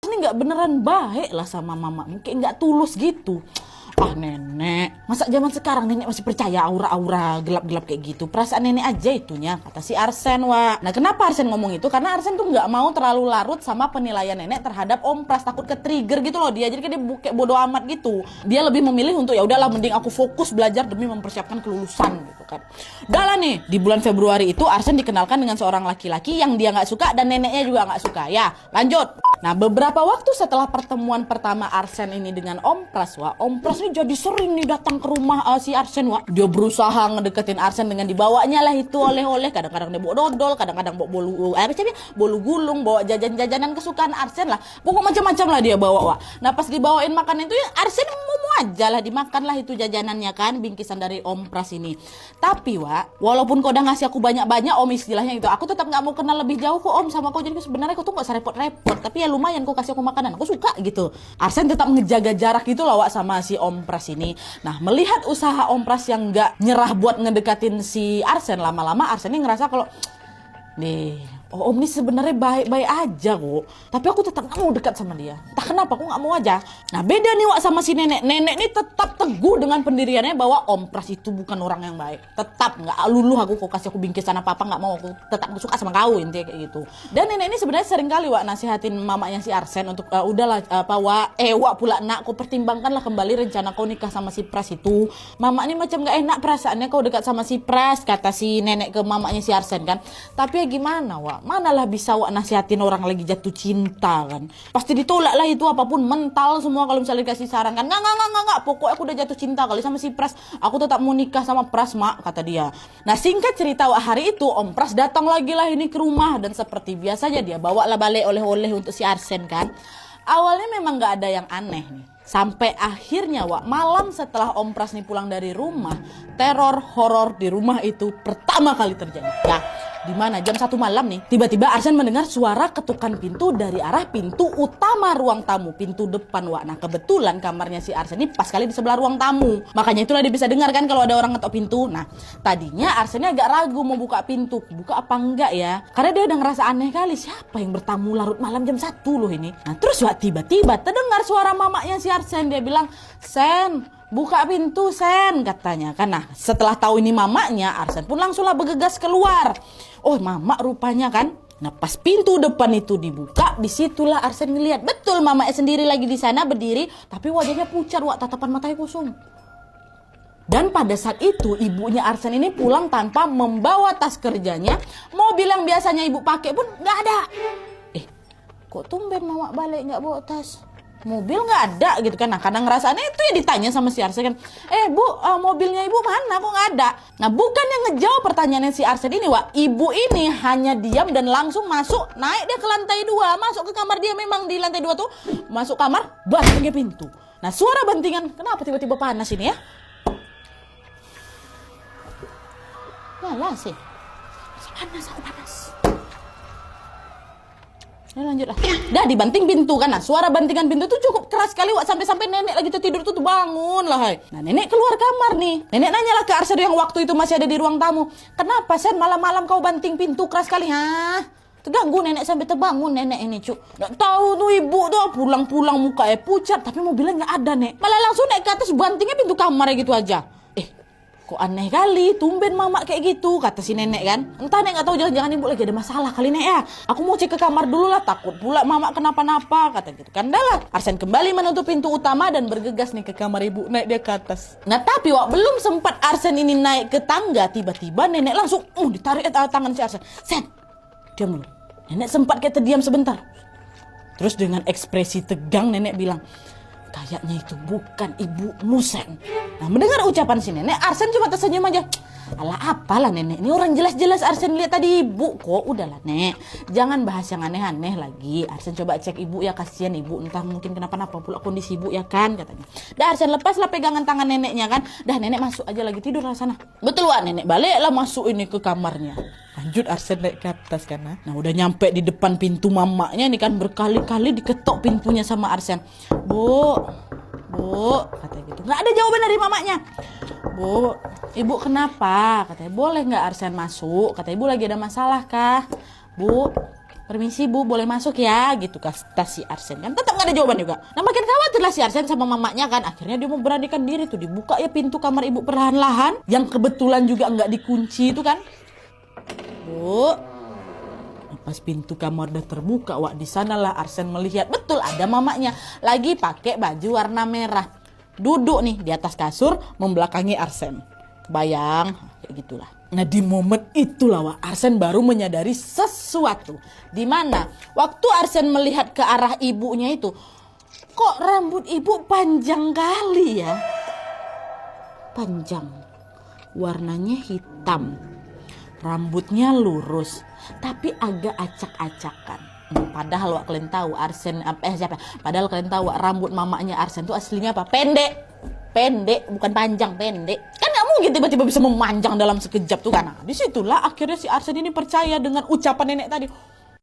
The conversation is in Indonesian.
Arsen ini nggak beneran baik lah sama mamamu, kayak nggak tulus gitu. Ah nenek, masa zaman sekarang nenek masih percaya aura-aura gelap-gelap kayak gitu? Perasaan nenek aja itunya, kata si Arsen, Wak. Nah kenapa Arsen ngomong itu? Karena Arsen tuh nggak mau terlalu larut sama penilaian nenek terhadap Om Pras, takut ke trigger gitu loh dia. Jadi kayak dia kayak bodo amat gitu. Dia lebih memilih untuk ya udahlah mending aku fokus belajar demi mempersiapkan kelulusan gitu kan. Udah lah nih, di bulan Februari itu Arsen dikenalkan dengan seorang laki-laki yang dia nggak suka dan neneknya juga nggak suka. Ya, lanjut. Nah beberapa waktu setelah pertemuan pertama Arsen ini dengan Om Pras, Wak, Om Pras ini jadi sering nih datang ke rumah si Arsen, Wak. Dia berusaha ngedeketin Arsen dengan dibawanya lah itu oleh-oleh. Kadang-kadang dia bawa dodol, kadang-kadang bawa bolu gulung, bawa jajan-jajanan kesukaan Arsen lah. Pokok macam-macam lah dia bawa, Wak. Nah pas dibawain makan itu ya Arsen mau aja lah dimakan lah itu jajanannya kan, bingkisan dari Om Pras ini. Tapi, Wak, walaupun kau udah ngasih aku banyak-banyak Om istilahnya itu, aku tetap gak mau kenal lebih jauh kok Om sama kau. Jadi sebenarnya kau tuh gak usah repot-repot, tapi ya lumayan kau kasih aku makanan, aku suka gitu. Arsen tetap ngejaga jarak gitu lah, Wak, sama si Om Pras ini. Nah melihat usaha Om Pras yang gak nyerah buat ngedekatin si Arsen, lama-lama Arsen ini ngerasa kalau nih Om ini sebenarnya baik-baik aja kok, tapi aku tetap gak mau dekat sama dia. Entah kenapa aku gak mau aja. Nah beda nih, Wak, sama si nenek. Nenek ini tetap teguh dengan pendiriannya bahwa Om Pras itu bukan orang yang baik. Tetap gak luluh aku kok kasih aku bingkisan apa-apa, gak mau, aku tetap suka sama kau, intinya kayak gitu. Dan nenek ini sebenarnya sering kali, Wak, nasihatin mamanya si Arsen untuk udahlah Wak pula nak, kau pertimbangkanlah kembali rencana kau nikah sama si Pras itu. Mama ini macam gak enak perasaannya kau dekat sama si Pras, kata si nenek ke mamanya si Arsen kan. Tapi ya gimana, Wak, manalah bisa Wak nasihatin orang lagi jatuh cinta kan. Pasti ditolak lah itu, apapun mental semua kalau misalnya dikasih saran kan. Nggak, pokoknya aku udah jatuh cinta kali sama si Pras. Aku tetap mau nikah sama Pras, Mak, kata dia. Nah singkat cerita, Wak, hari itu Om Pras datang lagi lah ini ke rumah. Dan seperti biasanya dia bawa lah balik oleh-oleh untuk si Arsen kan. Awalnya memang nggak ada yang aneh nih. Sampai akhirnya, Wak, malam setelah Om Pras nih pulang dari rumah, teror horor di rumah itu pertama kali terjadi. Ya, di mana jam 1 malam nih, tiba-tiba Arsen mendengar suara ketukan pintu dari arah pintu utama ruang tamu, pintu depan, Wak. Nah, kebetulan kamarnya si Arsen ini pas kali di sebelah ruang tamu. Makanya itulah dia bisa dengar kan kalau ada orang ngetok pintu. Nah, tadinya Arsennya agak ragu mau buka pintu, buka apa enggak ya? Karena dia udah ngerasa aneh kali, siapa yang bertamu larut malam jam 1 loh ini. Nah, terus, Wak, tiba-tiba terdengar suara mamanya si Arsen. Dia bilang, "Sen, buka pintu, Sen," katanya kan. Nah setelah tahu ini mamanya, Arsen pun langsunglah bergegas keluar. Oh mama rupanya kan. Nah pas pintu depan itu dibuka, disitulah Arsen ngeliat betul mamanya sendiri lagi di sana berdiri, tapi wajahnya pucat, Wak, tatapan matanya kosong. Dan pada saat itu ibunya Arsen ini pulang tanpa membawa tas kerjanya. Mobil yang biasanya ibu pakai pun nggak ada. Kok tumben mama balik nggak bawa tas? Mobil nggak ada gitu kan. Nah kadang ngerasaannya itu ya ditanya sama si Arsen kan, Bu, mobilnya ibu mana, kok nggak ada? Nah bukan yang ngejawab pertanyaannya si Arsen ini, Wak, ibu ini hanya diam dan langsung masuk, naik dia ke lantai 2, masuk ke kamar dia. Memang di lantai 2 tuh masuk kamar, bantingnya pintu. Nah suara bantingan, kenapa tiba-tiba panas ini ya? Lah sih, panas, aku panas. Nah, lanjut lah. Dah dibanting pintu kan. Nah, suara bantingan pintu tuh cukup keras sekali, Wak, sampai nenek lagi tidur tuh bangun lah. Hai. Nah, nenek keluar kamar nih. Nenek nanya lah ke Arsen yang waktu itu masih ada di ruang tamu. "Kenapa, Sen, malam-malam kau banting pintu keras sekali?" "Hah?" Terganggu nenek sampai terbangun nenek ini, Cuk. Nggak tahu tuh ibu tuh pulang-pulang mukanya pucat, tapi mobilnya nggak ada, Nek. Malah langsung naik ke atas bantingnya pintu kamar gitu aja. Kok aneh kali, tumben mama kayak gitu, kata si nenek kan. Entah Nek, nggak tahu, jangan-jangan ibu lagi ada masalah kali, Nek ya. Aku mau cek ke kamar dulu lah, takut pula mama kenapa-napa, kata gitu kan. Dah lah, Arsen kembali menutup pintu utama dan bergegas nih ke kamar ibu, naik dia ke atas. Nah tapi, Wak, belum sempat Arsen ini naik ke tangga, tiba-tiba nenek langsung ditarik tangan si Arsen. "Sen, diam dulu." Nenek sempat kayak terdiam sebentar. Terus dengan ekspresi tegang nenek bilang, "Kayaknya itu bukan ibumu, Sen." Nah mendengar ucapan si nenek, Arsen cuma tersenyum aja. Alah apalah nenek, ini orang jelas-jelas Arsen lihat tadi ibu kok. Udahlah Nek, jangan bahas yang aneh-aneh lagi. Arsen coba cek ibu ya, kasihan ibu, entah mungkin kenapa-napa pula kondisi ibu ya kan, katanya. Dah Arsen lepaslah pegangan tangan neneknya kan. Dah nenek masuk aja lagi tidur lah sana. Betul, Wak, nenek baliklah masuk ini ke kamarnya. Lanjut Arsen naik ke atas kan. Nah udah nyampe di depan pintu mamanya nih kan, berkali-kali diketok pintunya sama Arsen. Bu, katanya gitu. Nggak ada jawaban dari mamanya. "Bu, ibu kenapa?" Katanya. "Boleh nggak Arsen masuk?" Katanya, "Ibu lagi ada masalah kah?" "Bu, permisi bu, boleh masuk ya, gitu kata si Arsen kan. Tetap gak ada jawaban juga. Nah makin khawatir lah si Arsen sama mamanya kan. Akhirnya dia memberanikan diri tuh, dibuka ya pintu kamar ibu perlahan-lahan, yang kebetulan juga nggak dikunci itu kan. Bu, pas pintu kamar udah terbuka, wah di sanalah Arsen melihat betul ada mamanya lagi pakai baju warna merah, duduk nih di atas kasur membelakangi Arsen. Bayang kayak gitulah. Nah di momen itulah wah, Arsen baru menyadari sesuatu. Di mana waktu Arsen melihat ke arah ibunya itu, kok rambut ibu panjang kali ya? Panjang, warnanya hitam, rambutnya lurus, tapi agak acak-acakan. Padahal wak kalian tahu Arsen Padahal kalian tahu wak, rambut mamanya Arsen tuh aslinya apa? Pendek, bukan panjang, pendek. Kan nggak mungkin tiba-tiba bisa memanjang dalam sekejap tuh kan. Nah, disitulah akhirnya si Arsen ini percaya dengan ucapan nenek tadi.